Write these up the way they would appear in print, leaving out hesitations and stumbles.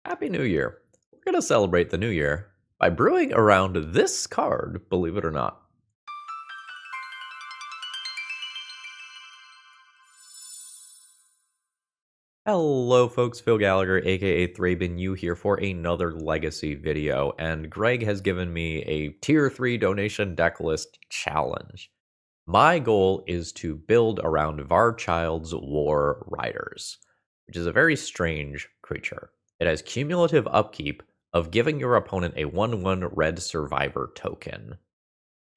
Happy New Year! We're going to celebrate the new year by brewing around this card, believe it or not. Hello folks, Phil Gallagher, aka ThrabenU here for another Legacy video, and Greg has given me a Tier 3 donation deck list challenge. My goal is to build around Varchild's War Riders, which is a very strange creature. It has cumulative upkeep of giving your opponent a 1/1 red survivor token.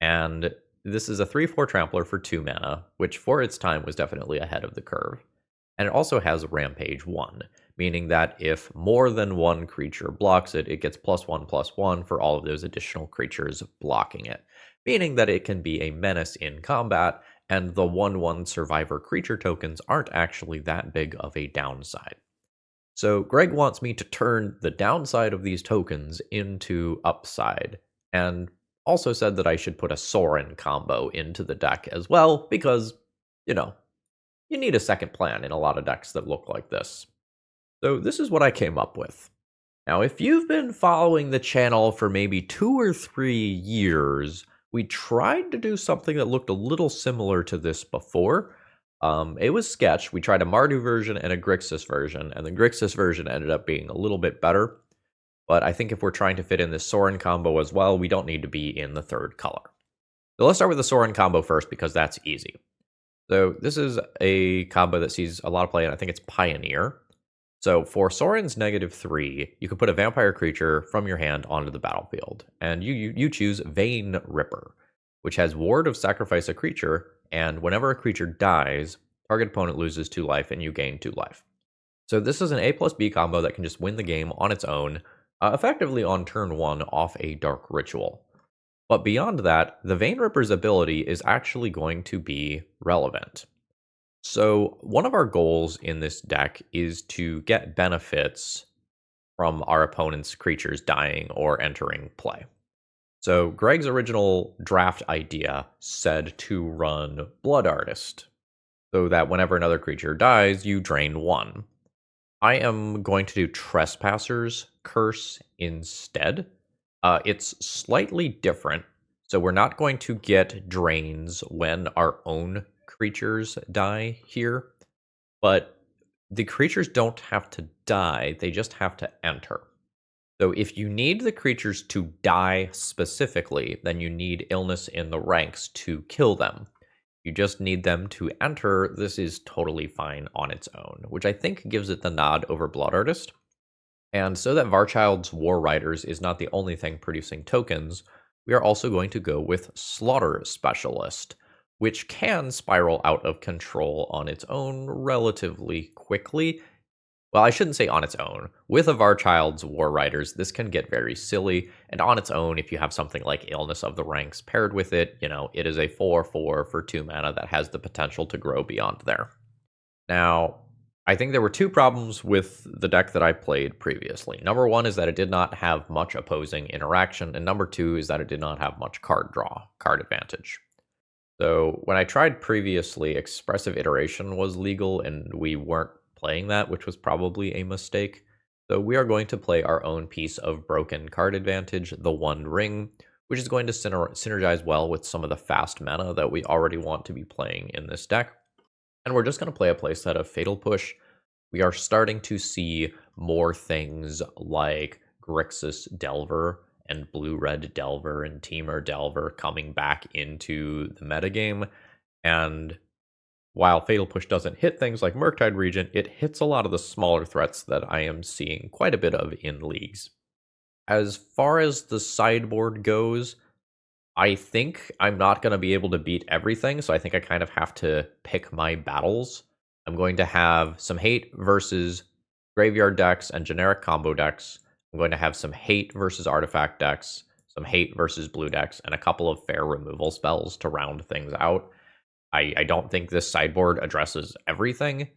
And this is a 3/4 trampler for 2 mana, which for its time was definitely ahead of the curve. And it also has Rampage 1, meaning that if more than one creature blocks it, it gets +1/+1 for all of those additional creatures blocking it, meaning that it can be a menace in combat, and the 1/1 survivor creature tokens aren't actually that big of a downside. So Greg wants me to turn the downside of these tokens into upside, and also said that I should put a Sorin combo into the deck as well, because, you know, you need a second plan in a lot of decks that look like this. So this is what I came up with. Now, if you've been following the channel for maybe 2 or 3 years, we tried to do something that looked a little similar to this before. It was sketch. We tried a Mardu version and a Grixis version, and the Grixis version ended up being a little bit better. But I think if we're trying to fit in this Sorin combo as well, we don't need to be in the third color. So let's start with the Sorin combo first, because that's easy. So this is a combo that sees a lot of play, and I think it's Pioneer. So for Sorin's -3, you can put a vampire creature from your hand onto the battlefield, and you choose Vein Ripper, which has Ward of Sacrifice a creature, and whenever a creature dies, target opponent loses 2 life and you gain 2 life. So this is an A+B combo that can just win the game on its own, effectively on turn 1 off a Dark Ritual. But beyond that, the Vein Ripper's ability is actually going to be relevant. So one of our goals in this deck is to get benefits from our opponent's creatures dying or entering play. So Greg's original draft idea said to run Blood Artist, so that whenever another creature dies, you drain 1. I am going to do Trespasser's Curse instead. It's slightly different, so we're not going to get drains when our own creatures die here, but the creatures don't have to die, they just have to enter. So if you need the creatures to die specifically, then you need Illness in the ranks to kill them. You just need them to enter. This is totally fine on its own, which I think gives it the nod over Blood Artist. And so that Varchild's War Riders is not the only thing producing tokens, we are also going to go with Slaughter Specialist, which can spiral out of control on its own relatively quickly. Well, I shouldn't say on its own. With a Varchild's War Riders, this can get very silly, and on its own, if you have something like Illness of the Ranks paired with it, it is a 4/4 for 2 mana that has the potential to grow beyond there. Now, I think there were 2 problems with the deck that I played previously. Number 1 is that it did not have much opposing interaction, and number 2 is that it did not have much card draw, card advantage. So when I tried previously, Expressive Iteration was legal, and we weren't playing that, which was probably a mistake. So we are going to play our own piece of broken card advantage, the One Ring, which is going to synergize well with some of the fast mana that we already want to be playing in this deck. And we're just going to play a playset of Fatal Push. We are starting to see more things like Grixis Delver and Blue-Red Delver and Temur Delver coming back into the metagame. And while Fatal Push doesn't hit things like Murktide Regent, it hits a lot of the smaller threats that I am seeing quite a bit of in leagues. As far as the sideboard goes, I think I'm not going to be able to beat everything, so I think I kind of have to pick my battles. I'm going to have some hate versus graveyard decks and generic combo decks. I'm going to have some hate versus artifact decks, some hate versus blue decks, and a couple of fair removal spells to round things out. I don't think this sideboard addresses everything.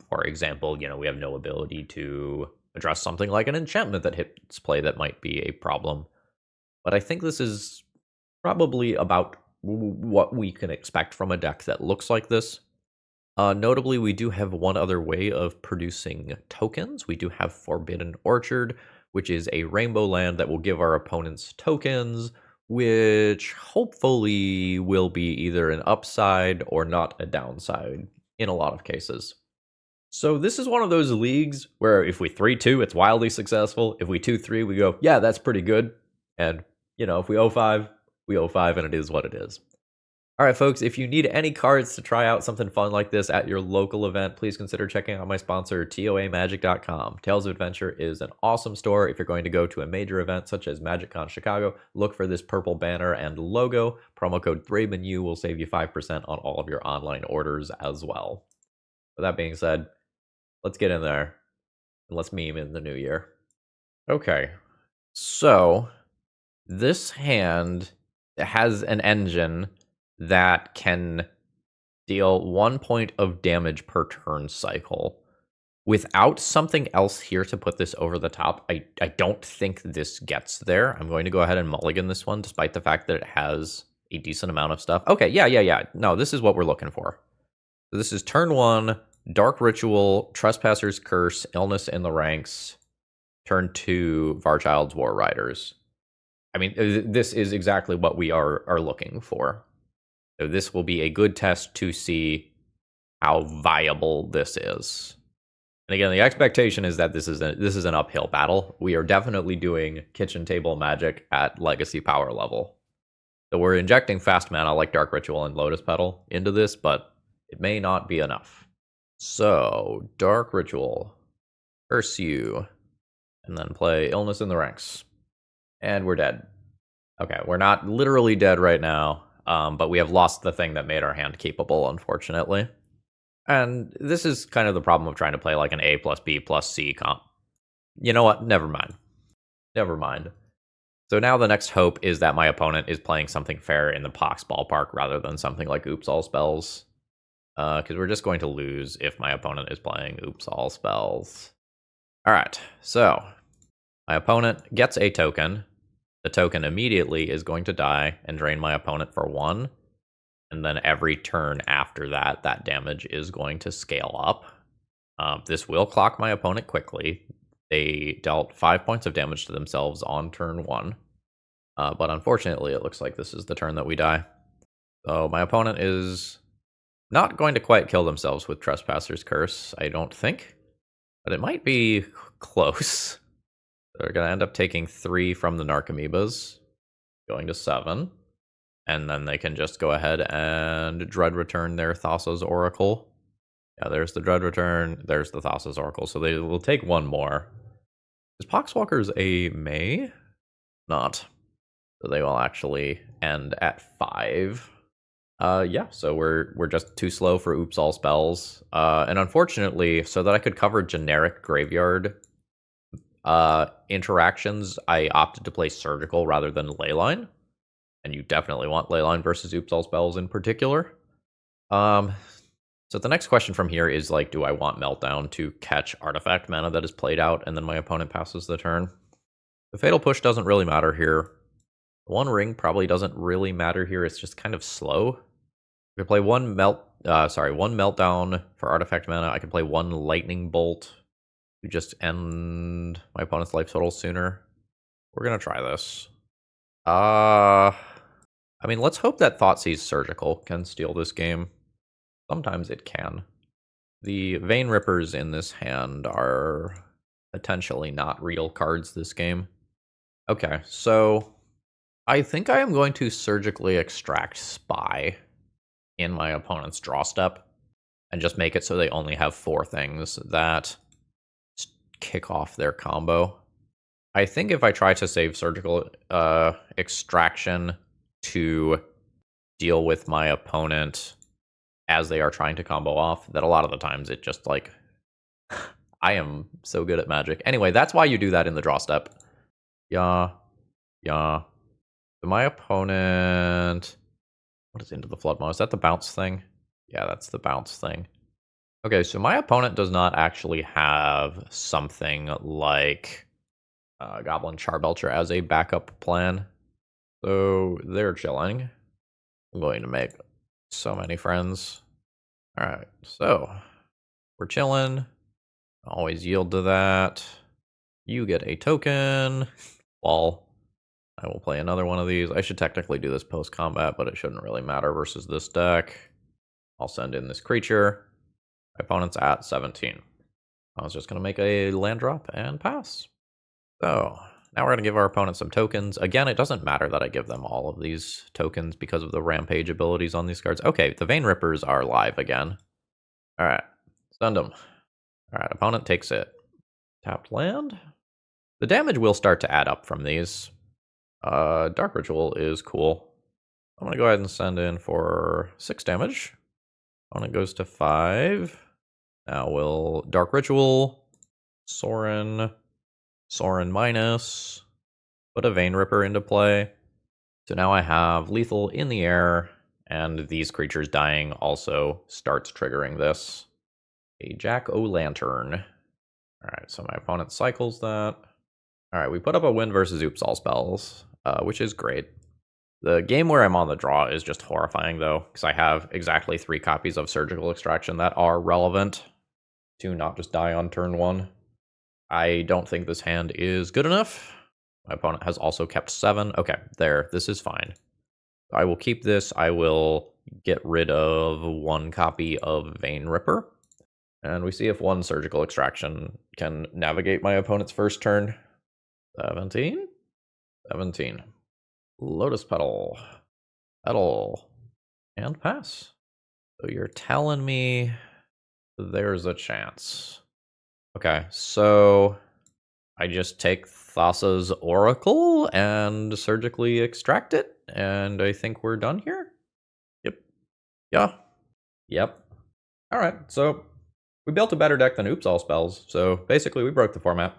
For example, we have no ability to address something like an enchantment that hits play that might be a problem. But I think this is probably about what we can expect from a deck that looks like this. Notably, we do have one other way of producing tokens. We do have Forbidden Orchard, which is a rainbow land that will give our opponents tokens, which hopefully will be either an upside or not a downside in a lot of cases. So this is one of those leagues where if we 3-2, it's wildly successful. If we 2-3, we go, yeah, that's pretty good. And, if we 0-5, we 0-5, and it is what it is. All right, folks, if you need any cards to try out something fun like this at your local event, please consider checking out my sponsor, TOAMagic.com. Tales of Adventure is an awesome store. If you're going to go to a major event such as MagicCon Chicago, look for this purple banner and logo. Promo code ThrabenU will save you 5% on all of your online orders as well. With that being said, let's get in there and let's meme in the new year. Okay, so this hand has an engine that can deal 1 point of damage per turn cycle. Without something else here to put this over the top, I don't think this gets there. I'm going to go ahead and mulligan this one, despite the fact that it has a decent amount of stuff. Okay, yeah. No, this is what we're looking for. So this is turn 1, Dark Ritual, Trespasser's Curse, Illness in the Ranks, turn 2, Varchild's War Riders. I mean, this is exactly what we are looking for. So this will be a good test to see how viable this is. And again, the expectation is that this is an uphill battle. We are definitely doing kitchen table Magic at legacy power level. So we're injecting fast mana like Dark Ritual and Lotus Petal into this, but it may not be enough. So Dark Ritual, Curse You, and then play Illness in the Ranks. And we're dead. Okay, we're not literally dead right now. But we have lost the thing that made our hand capable, unfortunately. And this is kind of the problem of trying to play like an A plus B plus C comp. You know what? Never mind. So now the next hope is that my opponent is playing something fair in the Pox ballpark rather than something like Oops All Spells. Because we're just going to lose if my opponent is playing Oops All Spells. Alright, so my opponent gets a token. The token immediately is going to die and drain my opponent for 1. And then every turn after that, that damage is going to scale up. This will clock my opponent quickly. They dealt 5 points of damage to themselves on turn 1. But unfortunately, it looks like this is the turn that we die. So my opponent is not going to quite kill themselves with Trespasser's Curse, I don't think. But it might be close. They're going to end up taking 3 from the Narcomoebas, going to 7. And then they can just go ahead and Dread Return their Thassa's Oracle. Yeah, there's the Dread Return, there's the Thassa's Oracle. So they will take 1 more. Is Poxwalkers a May? Not. So they will actually end at 5. Yeah, so we're just too slow for Oops All Spells. And unfortunately, so that I could cover generic graveyard interactions, I opted to play Surgical rather than Leyline. And you definitely want Leyline versus Oops All Spells in particular. So the next question from here is, like, do I want Meltdown to catch artifact mana that is played out and then my opponent passes the turn? The Fatal Push doesn't really matter here. 1 ring probably doesn't really matter here. It's just kind of slow. I could play one Meltdown for artifact mana. I could play 1 Lightning Bolt to just end my opponent's life total sooner. We're gonna try this. I mean, let's hope that Thoughtseize Surgical can steal this game. Sometimes it can. The Vein Rippers in this hand are potentially not real cards this game. Okay, so I think I am going to surgically extract Spy in my opponent's draw step and just make it so they only have 4 things that kick off their combo. I think if I try to save surgical extraction to deal with my opponent as they are trying to combo off, that a lot of the times it just, like, I am so good at Magic. Anyway, that's why you do that in the draw step. Yeah. So my opponent... What is Into the Flood Moon? Is that the bounce thing? Yeah, that's the bounce thing. Okay, so my opponent does not actually have something like Goblin Charbelcher as a backup plan. So they're chilling. I'm going to make so many friends. Alright, so we're chilling. Always yield to that. You get a token. While I will play another one of these. I should technically do this post-combat, but it shouldn't really matter versus this deck. I'll send in this creature. My opponent's at 17. I was just going to make a land drop and pass. So, now we're going to give our opponent some tokens. Again, it doesn't matter that I give them all of these tokens because of the rampage abilities on these cards. Okay, the Vein Rippers are live again. Alright, send them. Alright, opponent takes it. Tapped land. The damage will start to add up from these. Dark Ritual is cool. I'm going to go ahead and send in for 6 damage. Opponent goes to 5. Now we'll Dark Ritual, Sorin minus, put a Vein Ripper into play. So now I have lethal in the air, and these creatures dying also starts triggering this. A Jack-o'-lantern. Alright, so my opponent cycles that. Alright, we put up a win versus Oops All Spells, which is great. The game where I'm on the draw is just horrifying, though, because I have exactly 3 copies of Surgical Extraction that are relevant to not just die on turn 1. I don't think this hand is good enough. My opponent has also kept 7. Okay, there. This is fine. I will keep this. I will get rid of 1 copy of Vein Ripper. And we see if 1 Surgical Extraction can navigate my opponent's first turn. 17? 17. Lotus Petal. Petal. And pass. So you're telling me there's a chance. Okay, so I just take Thassa's Oracle and surgically extract it, and I think we're done here? Yep. Yeah. Yep. Alright, so we built a better deck than Oops All Spells, so basically we broke the format.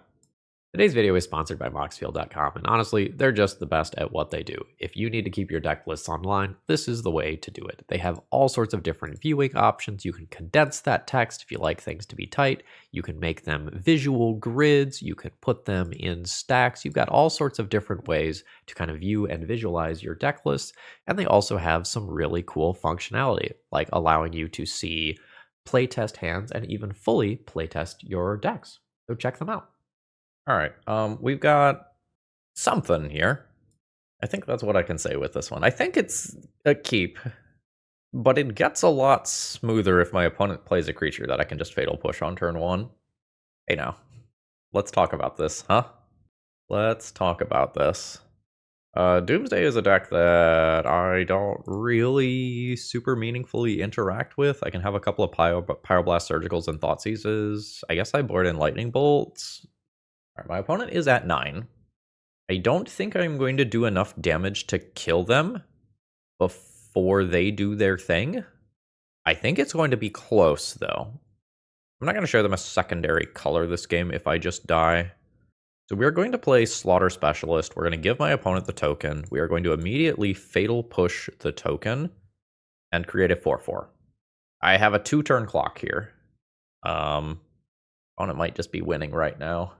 Today's video is sponsored by Moxfield.com, and honestly, they're just the best at what they do. If you need to keep your deck lists online, this is the way to do it. They have all sorts of different viewing options. You can condense that text if you like things to be tight. You can make them visual grids. You can put them in stacks. You've got all sorts of different ways to kind of view and visualize your deck lists, and they also have some really cool functionality, like allowing you to see playtest hands and even fully playtest your decks. So check them out. All right, we've got something here. I think that's what I can say with this one. I think it's a keep, but it gets a lot smoother if my opponent plays a creature that I can just Fatal Push on turn 1. Hey now, let's talk about this, huh? Let's talk about this. Doomsday is a deck that I don't really super meaningfully interact with. I can have a couple of Pyroblast Surgicals and Thoughtseizes. I guess I board in Lightning Bolts. All right, my opponent is at 9. I don't think I'm going to do enough damage to kill them before they do their thing. I think it's going to be close, though. I'm not going to show them a secondary color this game if I just die. So we're going to play Slaughter Specialist. We're going to give my opponent the token. We are going to immediately Fatal Push the token and create a 4/4. I have a 2-turn clock here. Opponent might just be winning right now.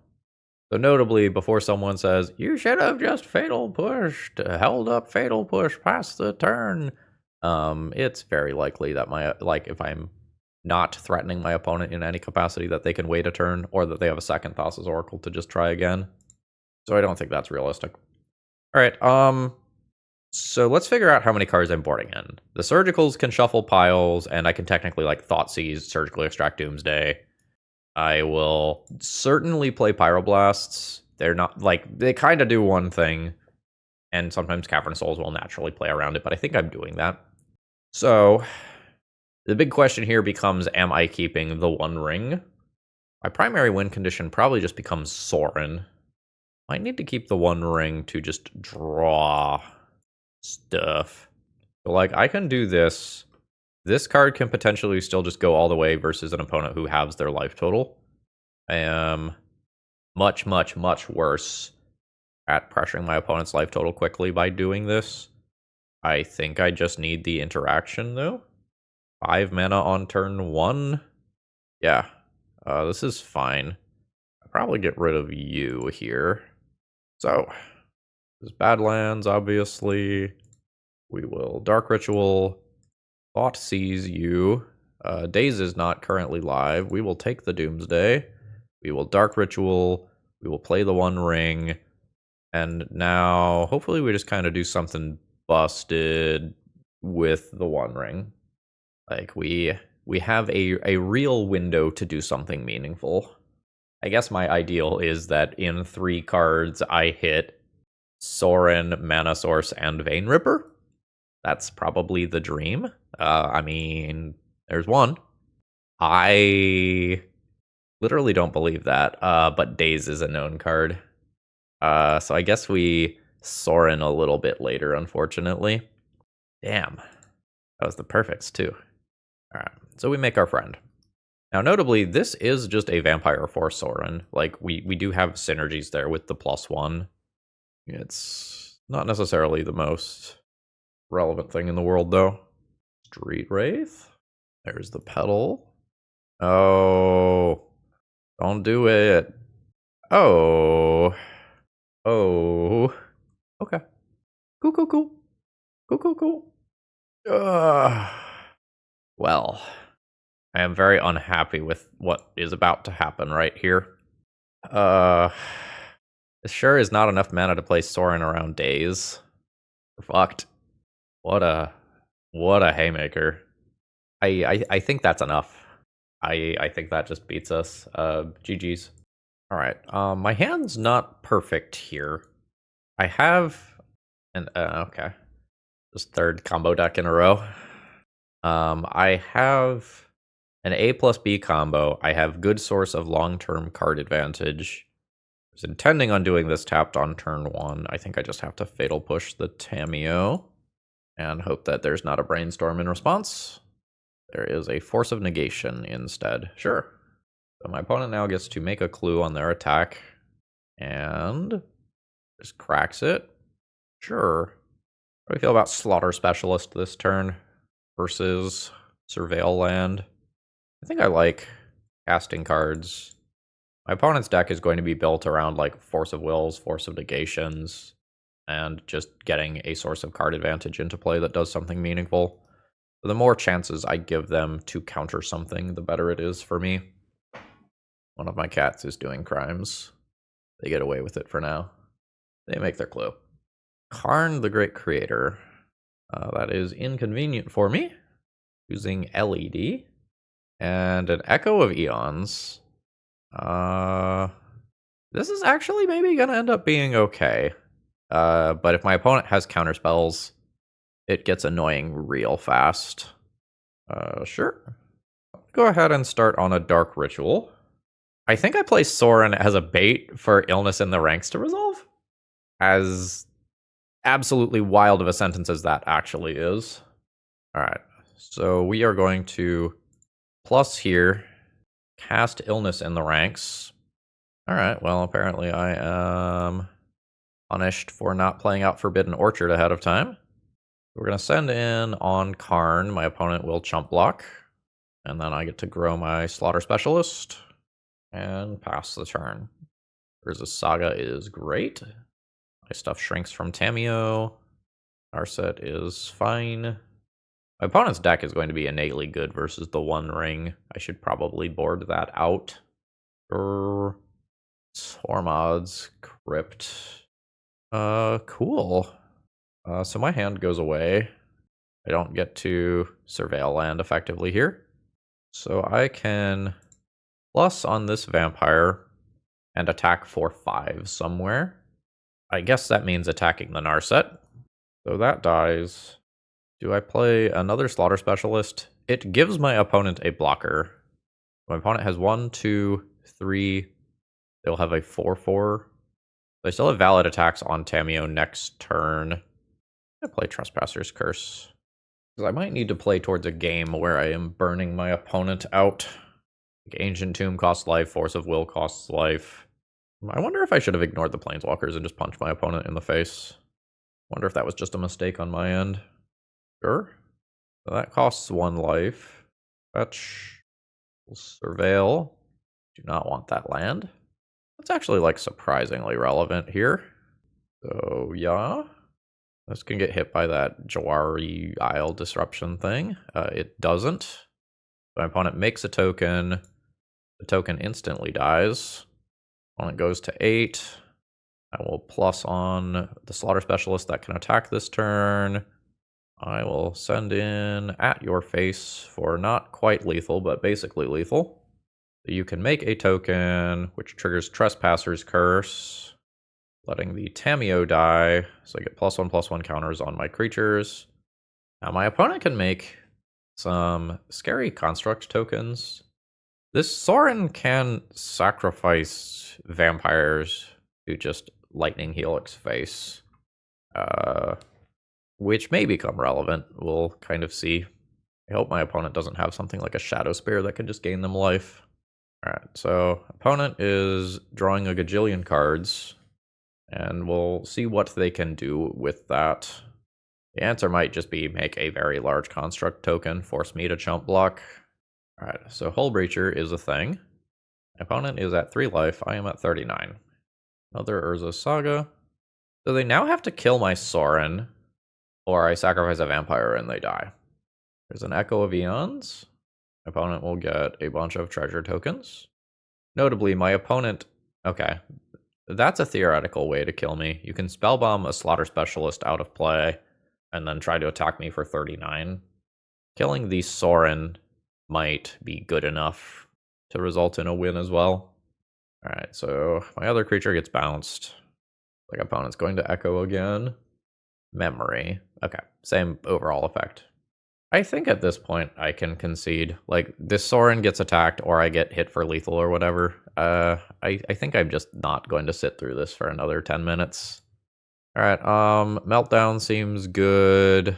So notably, before someone says, you should have just Fatal Pushed, held up Fatal Push past the turn, it's very likely that if I'm not threatening my opponent in any capacity, that they can wait a turn, or that they have a second Thassa's Oracle to just try again. So I don't think that's realistic. Alright, so let's figure out how many cards I'm boarding in. The Surgicals can shuffle piles, and I can technically Thoughtseize, Surgically Extract Doomsday. I will certainly play Pyroblasts. They're not, they kind of do one thing, and sometimes Cavern Souls will naturally play around it, but I think I'm doing that. So, the big question here becomes, am I keeping the One Ring? My primary win condition probably just becomes Sorin. I need to keep the One Ring to just draw stuff. So, I can do this. This card can potentially still just go all the way versus an opponent who halves their life total. I am much, much, much worse at pressuring my opponent's life total quickly by doing this. I think I just need the interaction, though. 5 mana on turn 1. Yeah, this is fine. I'll probably get rid of you here. So, this Badlands, obviously. We will Dark Ritual. Thoughtseize you. Days is not currently live. We will take the Doomsday. We will Dark Ritual. We will play the One Ring. And now, hopefully we just kind of do something busted with the One Ring. Like, we have a real window to do something meaningful. I guess my ideal is that in 3 cards, I hit Sorin, Mana Source, and Vein Ripper. That's probably the dream. I mean, there's one. I literally don't believe that, but Daze is a known card. So I guess we Sorin a little bit later, unfortunately. Damn. That was the perfects, too. Alright, so we make our friend. Now, notably, this is just a Vampire for Sorin. Like, we do have synergies there with the +1. It's not necessarily the most relevant thing in the world, though. Street Wraith. There's the Petal. Oh. Don't do it. Oh. Oh. Okay. Cool, cool, cool. Cool, cool, cool. Well, I am very unhappy with what is about to happen right here. This sure is not enough mana to play Sorin around Days. We're fucked. What a haymaker. I think that's enough. I think that just beats us. GG's. Alright, my hand's not perfect here. I have an okay. Just 3rd combo deck in a row. I have an A plus B combo. I have good source of long-term card advantage. I was intending on doing this tapped on turn 1. I think I just have to Fatal Push the ThrabenU and hope that there's not a Brainstorm in response. There is a Force of Negation instead. Sure. So my opponent now gets to make a clue on their attack and just cracks it. Sure. How do I feel about Slaughter Specialist this turn versus Surveil Land? I think I like casting cards. My opponent's deck is going to be built around like Force of Wills, Force of Negations, and just getting a source of card advantage into play that does something meaningful. So the more chances I give them to counter something, the better it is for me. One of my cats is doing crimes. They get away with it for now. They make their clue. Karn the Great Creator. That is inconvenient for me. Using LED. And an Echo of Eons. This is actually maybe going to end up being okay. But if my opponent has counter spells, it gets annoying real fast. Sure. Go ahead and start on a Dark Ritual. I think I play Sorin as a bait for Illness in the Ranks to resolve. As absolutely wild of a sentence as that actually is. Alright, so we are going to plus here, cast Illness in the Ranks. Alright, well apparently I am punished for not playing out Forbidden Orchard ahead of time. We're going to send in on Karn. My opponent will chump block. And then I get to grow my Slaughter Specialist and pass the turn. There's a Saga is great. My stuff shrinks from ThrabenU. Our set is fine. My opponent's deck is going to be innately good versus the One Ring. I should probably board that out. Tormod's Crypt. Cool. So my hand goes away. I don't get to Surveil Land effectively here. So I can plus on this Vampire and attack for 5 somewhere. I guess that means attacking the Narset. So that dies. Do I play another Slaughter Specialist? It gives my opponent a blocker. My opponent has 1, 2, 3. They'll have a 4/4. They still have valid attacks on ThrabenU next turn. I play Trespasser's Curse. Because I might need to play towards a game where I am burning my opponent out. Like Ancient Tomb costs life, Force of Will costs life. I wonder if I should have ignored the Planeswalkers and just punched my opponent in the face. Wonder if that was just a mistake on my end. Sure. So that costs 1 life. Fetch. Surveil. Do not want that land. That's actually like surprisingly relevant here. So yeah. This can get hit by that Jawari Isle disruption thing. It doesn't. My opponent makes a token. The token instantly dies. Opponent goes to 8. I will plus on the Slaughter Specialist that can attack this turn. I will send in At Your Face for not quite lethal, but basically lethal. You can make a token, which triggers Trespasser's Curse, letting the Tamiyo die, so I get +1/+1 counters on my creatures. Now my opponent can make some scary construct tokens. This Sorin can sacrifice vampires to just Lightning Helix Face, which may become relevant. We'll kind of see. I hope my opponent doesn't have something like a Shadow Spear that can just gain them life. Alright, so opponent is drawing a gajillion cards, and we'll see what they can do with that. The answer might just be make a very large construct token, force me to chump block. Alright, so Hull Breacher is a thing. My opponent is at 3 life, I am at 39. Another Urza Saga. So they now have to kill my Sorin, or I sacrifice a vampire and they die. There's an Echo of Eons. My opponent will get a bunch of treasure tokens. Notably, my opponent... Okay, that's a theoretical way to kill me. You can Spellbomb a Slaughter Specialist out of play, and then try to attack me for 39. Killing the Sorin might be good enough to result in a win as well. Alright, so my other creature gets bounced. Like opponent's going to Echo again. Memory. Okay, same overall effect. I think at this point I can concede. Like, this Sorin gets attacked or I get hit for lethal or whatever. I think I'm just not going to sit through this for another 10 minutes. Alright, Meltdown seems good.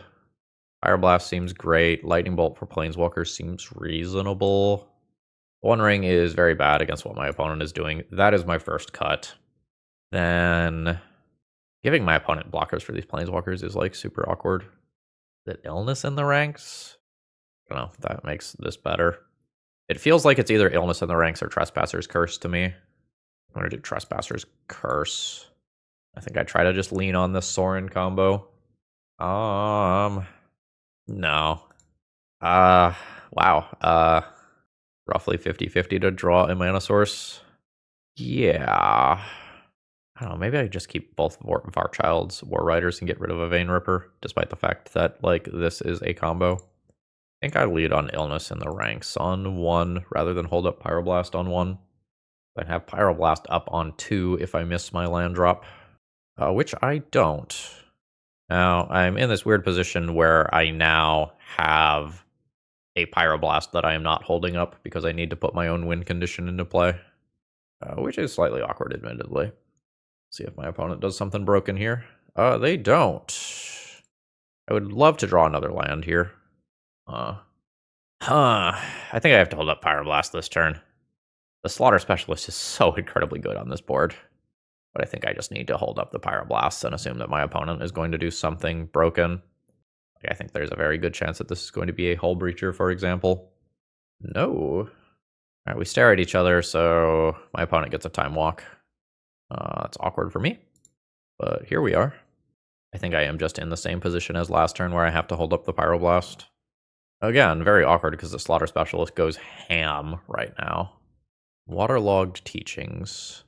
Fire Blast seems great. Lightning Bolt for Planeswalkers seems reasonable. One Ring is very bad against what my opponent is doing. That is my first cut. Then giving my opponent blockers for these Planeswalkers is like super awkward. That Illness in the Ranks? I don't know if that makes this better. It feels like it's either Illness in the Ranks or Trespasser's Curse to me. I'm going to do Trespasser's Curse. I think I try to just lean on this Sorin combo. No. Wow. Roughly 50-50 to draw a mana source. Yeah. I don't know, maybe I just keep both Varchild's War Riders and get rid of a Vein Ripper, despite the fact that, like, this is a combo. I think I lead on Illness in the Ranks on 1, rather than hold up Pyroblast on 1. I'd have Pyroblast up on 2 if I miss my land drop, which I don't. Now, I'm in this weird position where I now have a Pyroblast that I am not holding up because I need to put my own win condition into play, which is slightly awkward, admittedly. See if my opponent does something broken here. They don't. I would love to draw another land here. I think I have to hold up Pyroblast this turn. The Slaughter Specialist is so incredibly good on this board. But I think I just need to hold up the Pyroblast and assume that my opponent is going to do something broken. I think there's a very good chance that this is going to be a Hull Breacher, for example. No. Alright, we stare at each other, so my opponent gets a Time Walk. That's awkward for me, but here we are. I think I am just in the same position as last turn where I have to hold up the Pyroblast. Again, very awkward because the Slaughter Specialist goes ham right now. Waterlogged Teachings.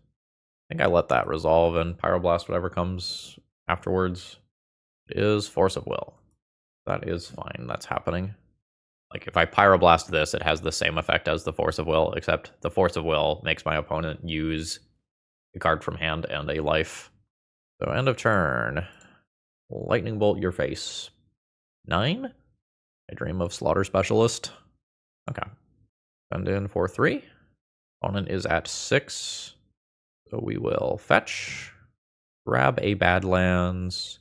I think I let that resolve and Pyroblast whatever comes afterwards. It is Force of Will. That is fine, that's happening. Like, if I Pyroblast this, it has the same effect as the Force of Will, except the Force of Will makes my opponent use a card from hand and a life. So end of turn. Lightning Bolt your face. 9? I dream of Slaughter Specialist. Okay. Send in for 3. Opponent is at 6. So we will fetch. Grab a Badlands.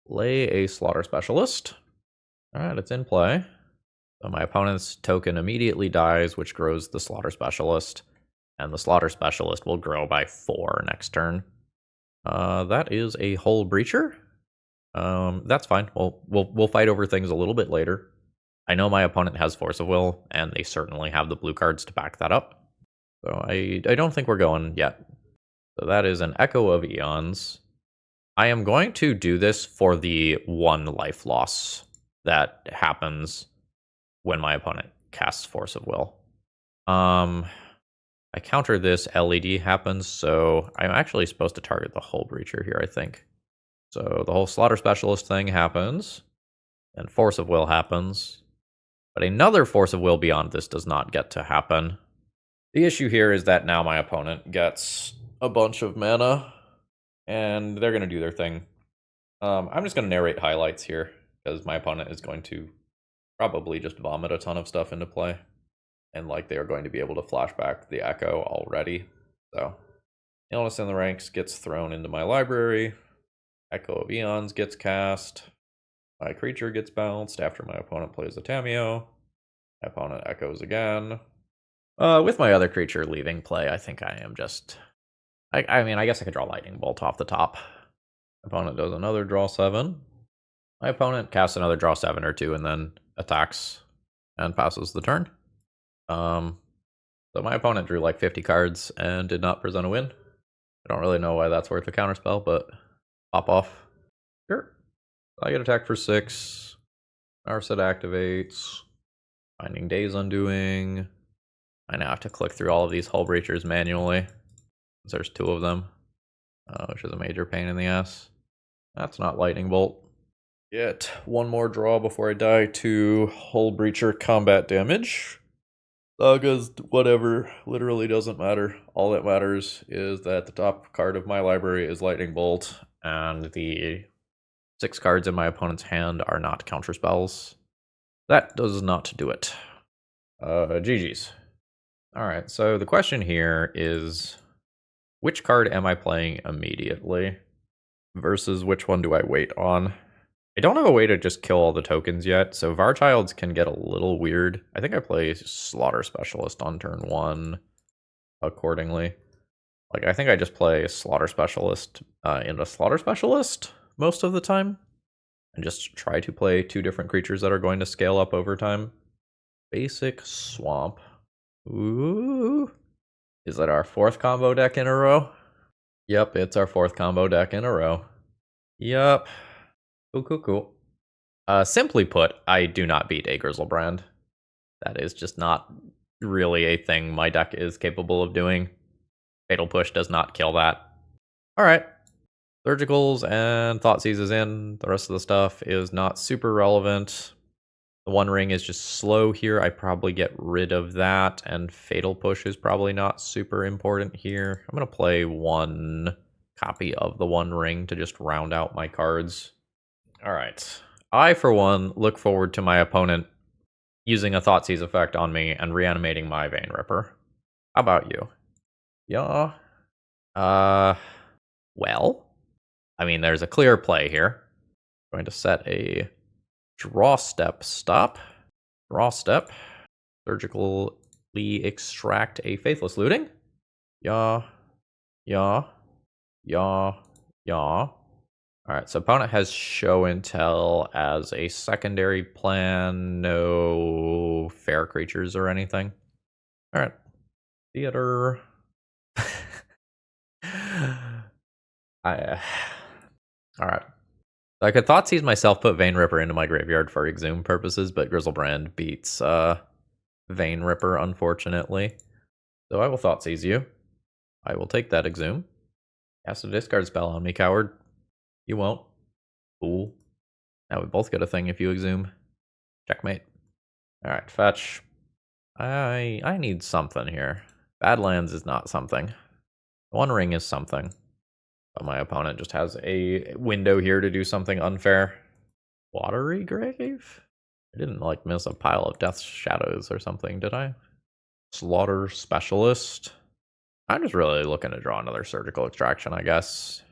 Play a Slaughter Specialist. Alright, it's in play. So my opponent's token immediately dies, which grows the Slaughter Specialist. And the Slaughter Specialist will grow by 4 next turn. That is a Hull Breacher. That's fine. We'll fight over things a little bit later. I know my opponent has Force of Will, and they certainly have the blue cards to back that up. So I don't think we're going yet. So that is an Echo of Eons. I am going to do this for the 1 life loss that happens when my opponent casts Force of Will. I counter this, LED happens, so I'm actually supposed to target the Hull Breacher here, I think. So the whole Slaughter Specialist thing happens, and Force of Will happens. But another Force of Will beyond this does not get to happen. The issue here is that now my opponent gets a bunch of mana, and they're going to do their thing. I'm just going to narrate highlights here, because my opponent is going to probably just vomit a ton of stuff into play. And like they are going to be able to flash back the Echo already. So, Illness in the Ranks gets thrown into my library. Echo of Eons gets cast. My creature gets bounced after my opponent plays a Tamiyo. My opponent echoes again. With my other creature leaving play, I think I am just... I mean, I guess I could draw Lightning Bolt off the top. My opponent does another draw 7. My opponent casts another draw 7 or 2 and then attacks and passes the turn. So my opponent drew like 50 cards and did not present a win. I don't really know why that's worth a counterspell, but pop off. Sure. I get attacked for 6. Narset activates. Binding Days Undoing. I now have to click through all of these Hull Breachers manually. There's 2 of them, which is a major pain in the ass. That's not Lightning Bolt. Get 1 more draw before I die to Hull Breacher combat damage. Sagas, whatever, literally doesn't matter. All that matters is that the top card of my library is Lightning Bolt, and the 6 cards in my opponent's hand are not counterspells. That does not do it. GG's. Alright, so the question here is, which card am I playing immediately versus which one do I wait on? I don't have a way to just kill all the tokens yet, so Varchilds can get a little weird. I think I play Slaughter Specialist on turn 1 accordingly. Like, I think I just play Slaughter Specialist into Slaughter Specialist most of the time, and just try to play 2 different creatures that are going to scale up over time. Basic Swamp. Ooh. Is that our 4th combo deck in a row? Yep, it's our 4th combo deck in a row. Yep. Cool. Simply put, I do not beat a Grizzlebrand. That is just not really a thing my deck is capable of doing. Fatal Push does not kill that. Alright. Surgicals and Thoughtseize is in. The rest of the stuff is not super relevant. The One Ring is just slow here. I probably get rid of that. And Fatal Push is probably not super important here. I'm going to play 1 copy of the One Ring to just round out my cards. Alright. I, for one, look forward to my opponent using a Thoughtseize effect on me and reanimating my Vein Ripper. How about you? Yeah. Well, I mean, there's a clear play here. I'm going to set a draw step stop. Draw step. Surgically extract a Faithless Looting. Yeah. Alright, so opponent has Show and Tell as a secondary plan. No fair creatures or anything. Alright. Theater. Alright. I could Thoughtseize myself, put Vein Ripper into my graveyard for Exhume purposes, but Grizzlebrand beats Vein Ripper, unfortunately. So I will Thoughtseize you. I will take that Exhume. Cast a discard spell on me, coward. You won't. Cool. Now we both get a thing if you Exhume. Checkmate. Alright, fetch. I need something here. Badlands is not something. One Ring is something. But my opponent just has a window here to do something unfair. Watery Grave? I didn't, like, miss a pile of Death Shadows or something, did I? Slaughter Specialist. I'm just really looking to draw another Surgical Extraction, I guess.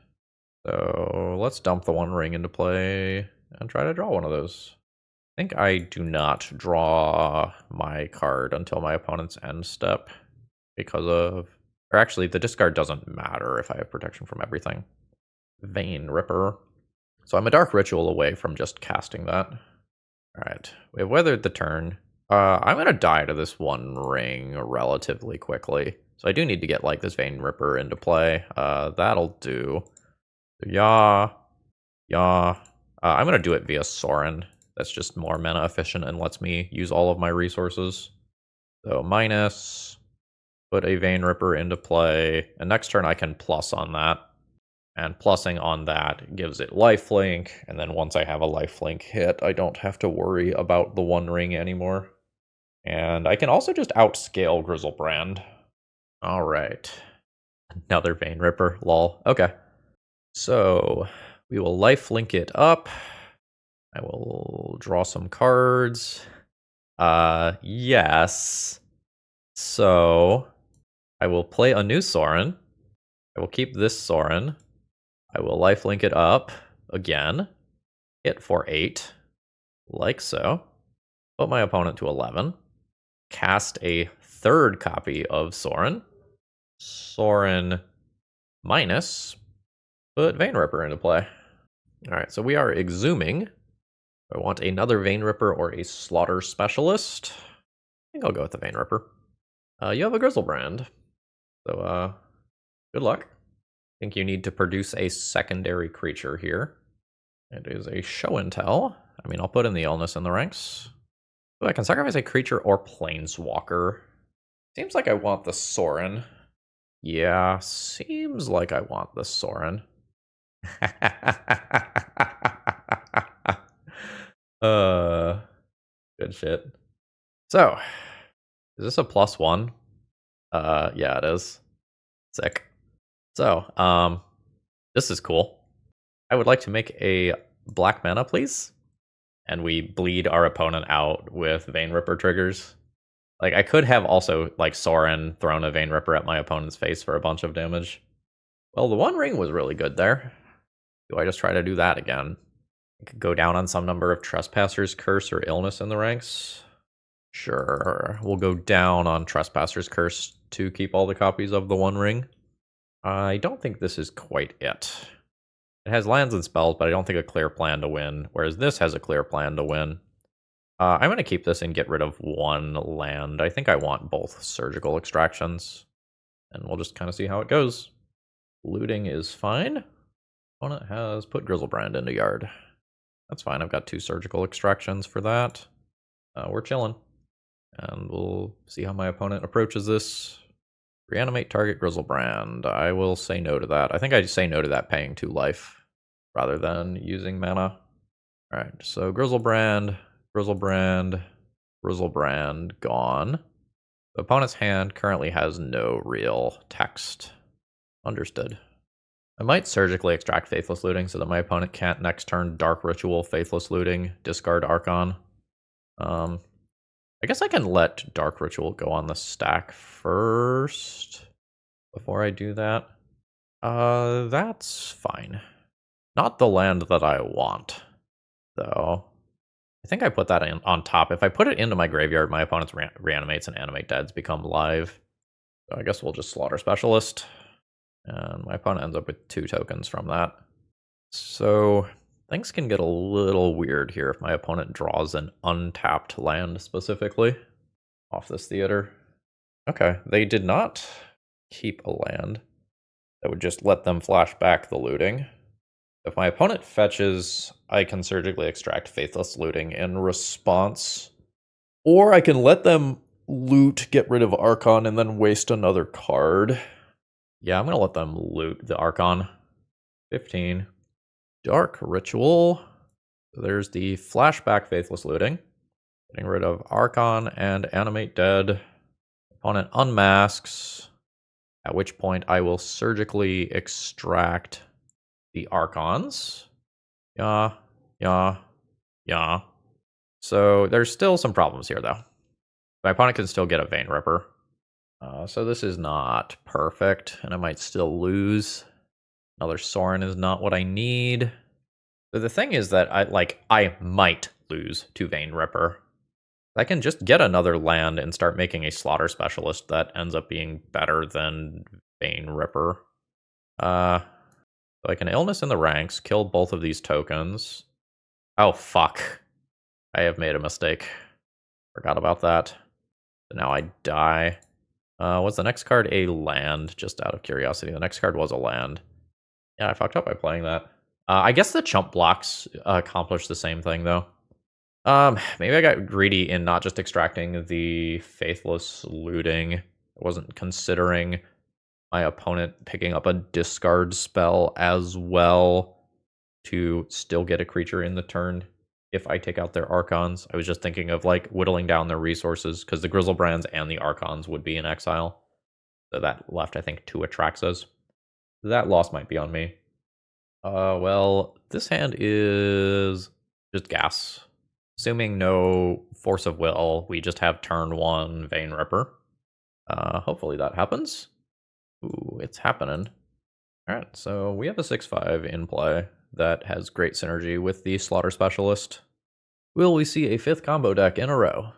So let's dump the One Ring into play and try to draw one of those. I think I do not draw my card until my opponent's end step because of... Or actually, the discard doesn't matter if I have protection from everything. Vein Ripper. So I'm a Dark Ritual away from just casting that. Alright, we have Weathered the turn. I'm going to die to this One Ring relatively quickly. So I do need to get, like, this Vein Ripper into play. That'll do. Yeah. I'm going to do it via Sorin. That's just more mana efficient and lets me use all of my resources. So minus, put a Vein Ripper into play, and next turn I can plus on that. And plussing on that gives it lifelink, and then once I have a lifelink hit, I don't have to worry about the One Ring anymore. And I can also just outscale Grizzlebrand. Alright. Another Vein Ripper, lol. Okay. So, we will lifelink it up. I will draw some cards. Yes. So, I will play a new Sorin. I will keep this Sorin. I will lifelink it up again. Hit for 8. Like so. Put my opponent to 11. Cast a third copy of Sorin. Sorin minus. Put Vein Ripper into play. Alright, so we are exhuming. I want another Vein Ripper or a Slaughter Specialist. I think I'll go with the Vein Ripper. You have a Grizzlebrand. So, good luck. I think you need to produce a secondary creature here. It is a Show and Tell. I mean, I'll put in the Illness in the ranks. Ooh, I can sacrifice a creature or Planeswalker. Seems like I want the Sorin. Yeah, seems like I want the Sorin. Good shit. So, is this a +1? Yeah, it is. Sick. So, this is cool. I would like to make a black mana, please. And we bleed our opponent out with Vein Ripper triggers. Like, I could have also, like, Sorin thrown a Vein Ripper at my opponent's face for a bunch of damage. Well, the One Ring was really good there. Do I just try to do that again? I could go down on some number of Trespasser's Curse or Illness in the ranks. Sure, we'll go down on Trespasser's Curse to keep all the copies of the One Ring. I don't think this is quite it. It has lands and spells, but I don't think a clear plan to win, whereas this has a clear plan to win. I'm going to keep this and get rid of one land. I think I want both Surgical Extractions, and we'll just kind of see how it goes. Looting is fine. Opponent has put Grizzlebrand into yard. That's fine, I've got 2 Surgical Extractions for that. We're chilling. And we'll see how my opponent approaches this. Reanimate target Grizzlebrand. I will say no to that. I think I say no to that paying 2 life rather than using mana. Alright, so Grizzlebrand, Grizzlebrand, Grizzlebrand gone. The opponent's hand currently has no real text. Understood. I might surgically extract Faithless Looting so that my opponent can't next turn Dark Ritual, Faithless Looting, discard Archon. I guess I can let Dark Ritual go on the stack first before I do that. That's fine. Not the land that I want, though. I think I put that in on top. If I put it into my graveyard, my opponent's reanimates and animate deads become live. So I guess we'll just Slaughter Specialist. And my opponent ends up with 2 tokens from that. So things can get a little weird here if my opponent draws an untapped land specifically off this theater. Okay, they did not keep a land. That would just let them flash back the looting. If my opponent fetches, I can surgically extract Faithless Looting in response. Or I can let them loot, get rid of Archon, and then waste another card. Yeah, I'm going to let them loot the Archon. 15. Dark Ritual. So there's the flashback Faithless Looting. Getting rid of Archon and Animate Dead. Opponent unmasks. At which point I will surgically extract the Archons. Yeah. So there's still some problems here, though. My opponent can still get a Vein Ripper. So this is not perfect, and I might still lose. Another Sorin is not what I need. So the thing is that I might lose to Vein Ripper. I can just get another land and start making a Slaughter Specialist that ends up being better than Vein Ripper. So I can Illness in the ranks, kill both of these tokens. Oh, fuck. I have made a mistake. Forgot about that. So now I die. Was the next card a land? Just out of curiosity. The next card was a land. Yeah, I fucked up by playing that. I guess the chump blocks accomplish the same thing, though. Maybe I got greedy in not just extracting the Faithless Looting. I wasn't considering my opponent picking up a discard spell as well to still get a creature in the turn if I take out their Archons. I was just thinking of, like, whittling down their resources, because the Grizzlebrands and the Archons would be in exile. So that left, I think, 2 Atraxas. That loss might be on me. Well, this hand is just gas. Assuming no Force of Will, we just have turn 1 Vein Ripper. Hopefully that happens. Ooh, it's happening. Alright, so we have a 6/5 in play that has great synergy with the Slaughter Specialist. Will we see a 5th combo deck in a row?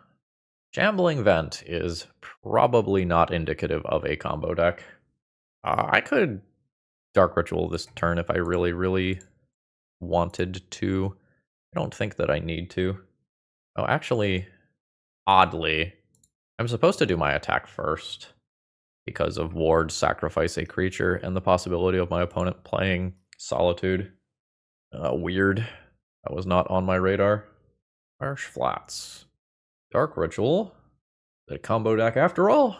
Shambling Vent is probably not indicative of a combo deck. I could Dark Ritual this turn if I really, really wanted to. I don't think that I need to. Oh, actually, oddly, I'm supposed to do my attack first because of Ward, sacrifice a creature, and the possibility of my opponent playing Solitude. Weird. That was not on my radar. Harsh Flats. Dark Ritual. The combo deck after all?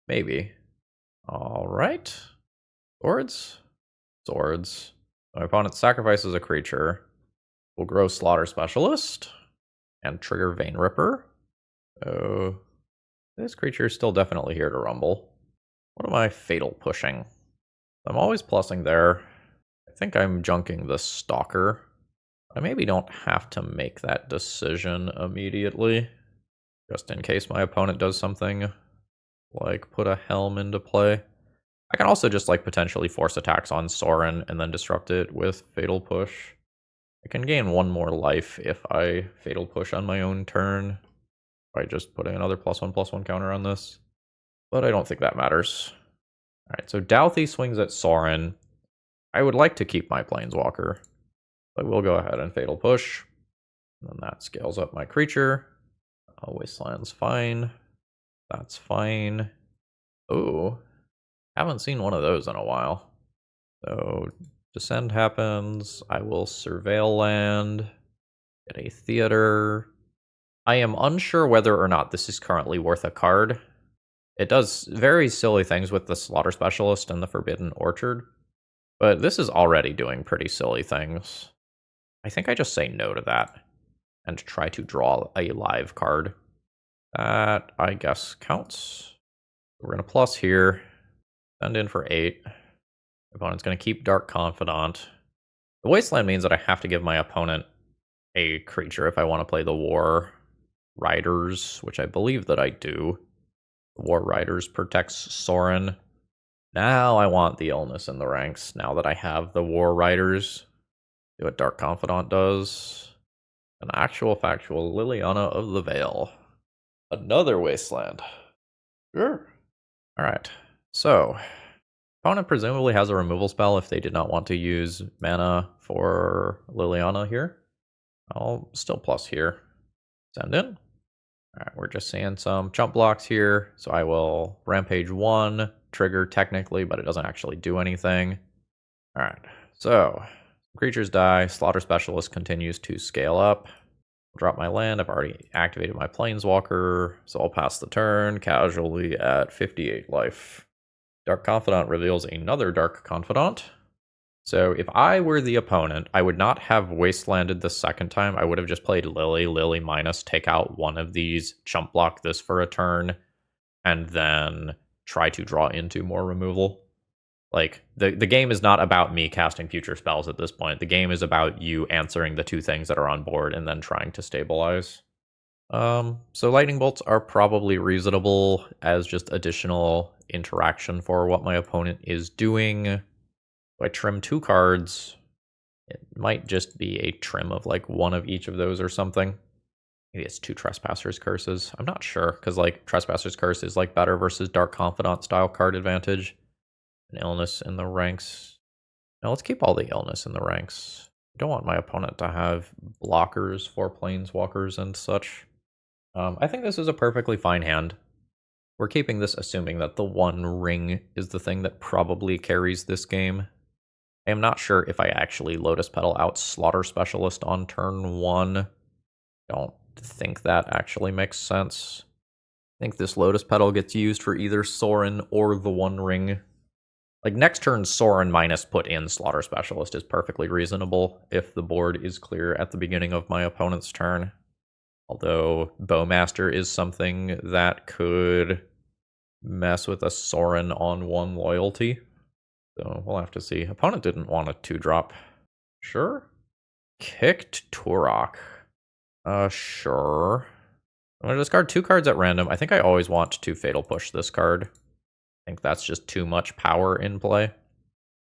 Maybe. Alright. Swords. Swords. My opponent sacrifices a creature. We'll grow Slaughter Specialist. And trigger Vein Ripper. So this creature is still definitely here to rumble. What am I fatal pushing? I'm always plussing there. I think I'm junking the Stalker. I maybe don't have to make that decision immediately, just in case my opponent does something like put a Helm into play. I can also just like potentially force attacks on Sorin and then disrupt it with Fatal Push. I can gain 1 more life if I Fatal Push on my own turn by just putting another +1/+1 counter on this, but I don't think that matters. Alright, so Douthie swings at Sorin. I would like to keep my Planeswalker, but we'll go ahead and Fatal Push. And then that scales up my creature. Wasteland's fine. That's fine. Oh, haven't seen one of those in a while. So Descend happens. I will Surveil land. Get a Theater. I am unsure whether or not this is currently worth a card. It does very silly things with the Slaughter Specialist and the Forbidden Orchard, but this is already doing pretty silly things. I think I just say no to that and try to draw a live card. That, I guess, counts. We're going to plus here. Send in for 8. Opponent's going to keep Dark Confidant. The Wasteland means that I have to give my opponent a creature if I want to play the War Riders, which I believe that I do. The War Riders protects Sorin. Now I want the Illness in the ranks, now that I have the War Riders. See what Dark Confidant does. An actual factual Liliana of the Veil. Another Wasteland. Sure. Alright, so opponent presumably has a removal spell if they did not want to use mana for Liliana here. I'll still plus here. Send in. Alright, we're just seeing some chump blocks here. So I will Rampage 1, trigger technically, but it doesn't actually do anything. Alright, so creatures die, Slaughter Specialist continues to scale up. Drop my land, I've already activated my Planeswalker, so I'll pass the turn casually at 58 life. Dark Confidant reveals another Dark Confidant. So if I were the opponent, I would not have Wastelanded the second time. I would have just played Lily, Lily minus, take out one of these, chump block this for a turn, and then try to draw into more removal. Like, the game is not about me casting future spells at this point. The game is about you answering the 2 things that are on board and then trying to stabilize. So Lightning Bolts are probably reasonable as just additional interaction for what my opponent is doing. If I trim 2 cards, it might just be a trim of like 1 of each of those or something. Maybe it's 2 Trespasser's Curses. I'm not sure, because like Trespasser's Curse is like better versus Dark Confidant style card advantage. An Illness in the ranks. Now let's keep all the Illness in the ranks. I don't want my opponent to have blockers for Planeswalkers and such. I think this is a perfectly fine hand. We're keeping this assuming that the 1 ring is the thing that probably carries this game. I am not sure if I actually Lotus Petal out Slaughter Specialist on turn 1. Don't think that actually makes sense. I think this Lotus Petal gets used for either Sorin or the One Ring. Like, next turn, Sorin minus put in Slaughter Specialist is perfectly reasonable if the board is clear at the beginning of my opponent's turn. Although Bowmaster is something that could mess with a Sorin on 1 loyalty. So we'll have to see. Opponent didn't want a 2-drop. Sure. Kicked Turok. Sure. I'm going to discard 2 cards at random. I think I always want to Fatal Push this card. I think that's just too much power in play.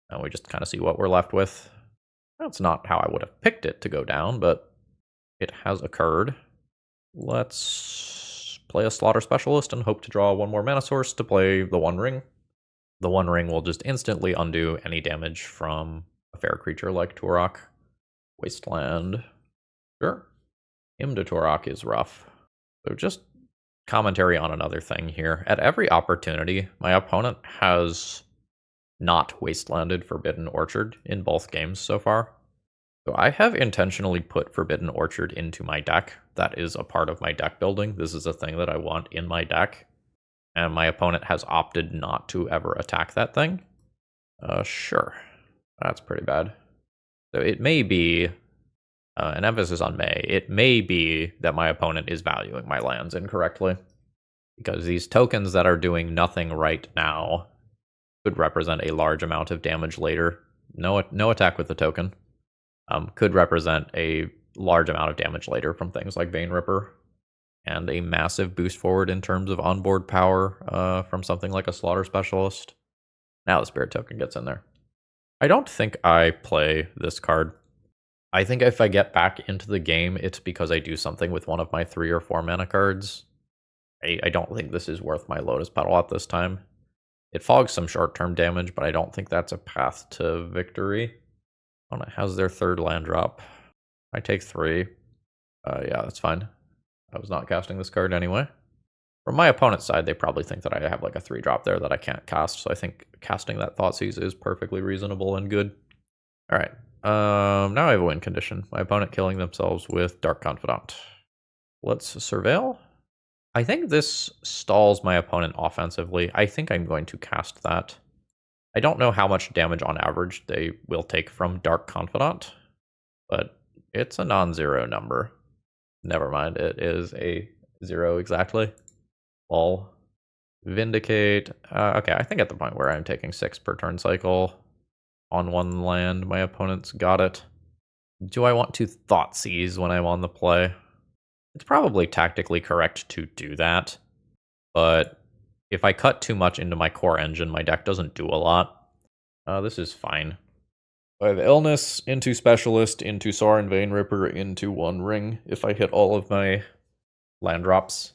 And we just kind of see what we're left with. That's not how I would have picked it to go down, but it has occurred. Let's play a Slaughter Specialist and hope to draw 1 more mana source to play the One Ring. The One Ring will just instantly undo any damage from a fair creature like Turok. Wasteland. Sure. Hymn to Turok is rough. So just commentary on another thing here. At every opportunity, my opponent has not wastelanded Forbidden Orchard in both games so far. So I have intentionally put Forbidden Orchard into my deck. That is a part of my deck building. This is a thing that I want in my deck. And my opponent has opted not to ever attack that thing. Sure. That's pretty bad. So it may be, an emphasis on may, it may be that my opponent is valuing my lands incorrectly. Because these tokens that are doing nothing right now could represent a large amount of damage later. No attack with the token. Could represent a large amount of damage later from things like Vein Ripper. And a massive boost forward in terms of onboard power from something like a Slaughter Specialist. Now the Spirit Token gets in there. I don't think I play this card. I think if I get back into the game, it's because I do something with one of my 3 or 4 mana cards. I don't think this is worth my Lotus Petal at this time. It fogs some short-term damage, but I don't think that's a path to victory. Opponent has their 3rd land drop. I take 3. Yeah, that's fine. I was not casting this card anyway. From my opponent's side, they probably think that I have like a 3-drop there that I can't cast, so I think casting that Thoughtseize is perfectly reasonable and good. Alright, now I have a win condition. My opponent killing themselves with Dark Confidant. Let's Surveil. I think this stalls my opponent offensively. I think I'm going to cast that. I don't know how much damage on average they will take from Dark Confidant, but it's a non-zero number. Never mind, it is a 0 exactly. All Vindicate. Okay, I think at the point where I'm taking 6 per turn cycle on 1 land, my opponent's got it. Do I want to Thoughtseize when I'm on the play? It's probably tactically correct to do that, but if I cut too much into my core engine, my deck doesn't do a lot. This is fine. I have Illness, into Specialist, into Sorin Vein Ripper, into One Ring. If I hit all of my land drops,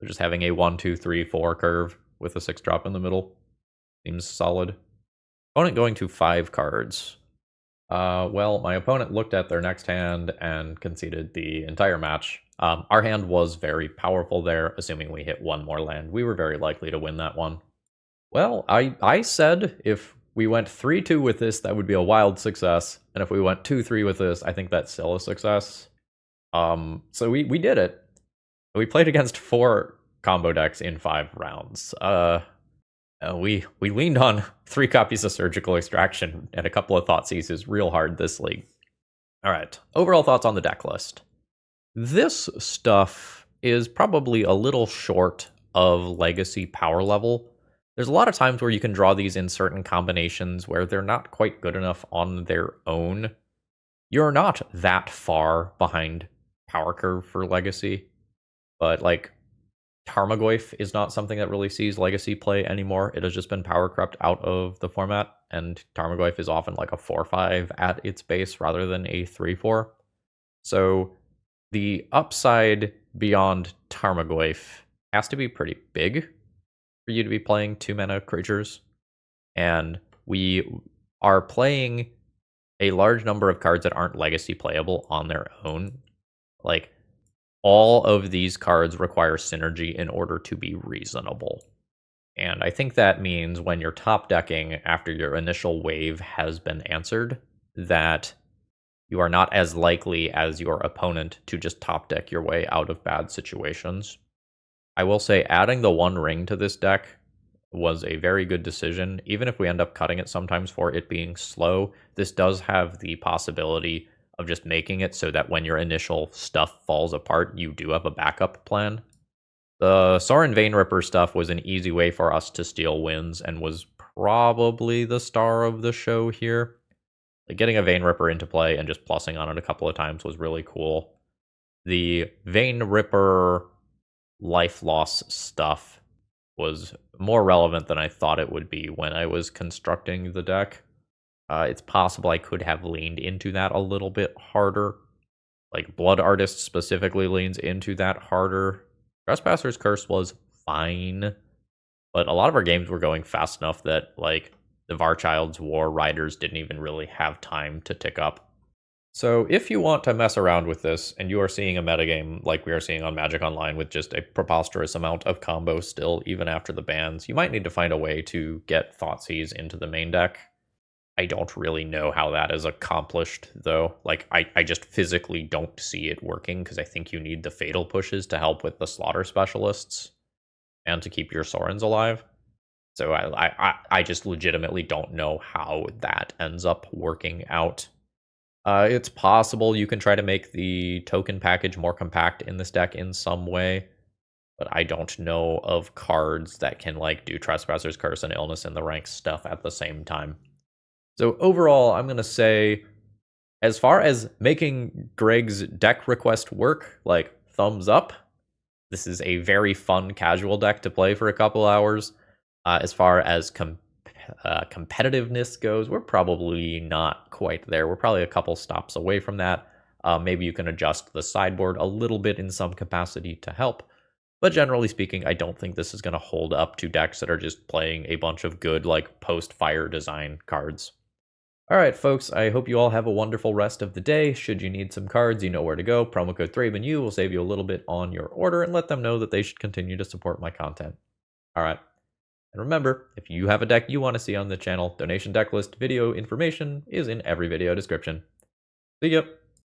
so just having a 1, 2, 3, 4 curve with a 6-drop in the middle seems solid. Opponent going to 5 cards. Well, my opponent looked at their next hand and conceded the entire match. Our hand was very powerful there, assuming we hit 1 more land. We were very likely to win that one. Well, I said if we went 3-2 with this, that would be a wild success. And if we went 2-3 with this, I think that's still a success. So we did it. We played against 4 combo decks in 5 rounds. We leaned on 3 copies of Surgical Extraction and a couple of Thoughtseizes real hard this league. Alright, overall thoughts on the deck list. This stuff is probably a little short of Legacy power level. There's a lot of times where you can draw these in certain combinations where they're not quite good enough on their own. You're not that far behind power curve for Legacy, but like Tarmogoyf is not something that really sees Legacy play anymore. It has just been power crept out of the format, and Tarmogoyf is often like a 4-5 at its base rather than a 3-4. So the upside beyond Tarmogoyf has to be pretty big for you to be playing 2-mana creatures, and we are playing a large number of cards that aren't Legacy playable on their own. Like, all of these cards require synergy in order to be reasonable. And I think that means when you're top decking after your initial wave has been answered, that you are not as likely as your opponent to just top deck your way out of bad situations. I will say adding the One Ring to this deck was a very good decision. Even if we end up cutting it sometimes for it being slow, this does have the possibility of just making it so that when your initial stuff falls apart, you do have a backup plan. The Sorin Vein Ripper stuff was an easy way for us to steal wins and was probably the star of the show here. Like getting a Vein Ripper into play and just plussing on it a couple of times was really cool. The Vein Ripper life loss stuff was more relevant than I thought it would be when I was constructing the deck. It's possible I could have leaned into that a little bit harder. Like, Blood Artist specifically leans into that harder. Trespasser's Curse was fine, but a lot of our games were going fast enough that, like, the Varchild's War Riders didn't even really have time to tick up. So if you want to mess around with this, and you are seeing a metagame like we are seeing on Magic Online with just a preposterous amount of combo still, even after the bans, you might need to find a way to get Thoughtseize into the main deck. I don't really know how that is accomplished, though. Like, I just physically don't see it working, because I think you need the Fatal Pushes to help with the Slaughter Specialists, and to keep your Sorins alive. So I just legitimately don't know how that ends up working out. It's possible you can try to make the token package more compact in this deck in some way, but I don't know of cards that can, like, do Trespasser's Curse and Illness in the Ranks stuff at the same time. So overall, I'm going to say, as far as making Greg's deck request work, like, thumbs up. This is a very fun casual deck to play for a couple hours. As far as competitiveness goes, we're probably not quite there. We're probably a couple stops away from that. Maybe you can adjust the sideboard a little bit in some capacity to help. But generally speaking, I don't think this is going to hold up to decks that are just playing a bunch of good, like, post-fire design cards. Alright, folks, I hope you all have a wonderful rest of the day. Should you need some cards, you know where to go. Promo code ThrabenU will save you a little bit on your order, and let them know that they should continue to support my content. Alright. And remember, if you have a deck you want to see on the channel, donation deck list video information is in every video description. See ya!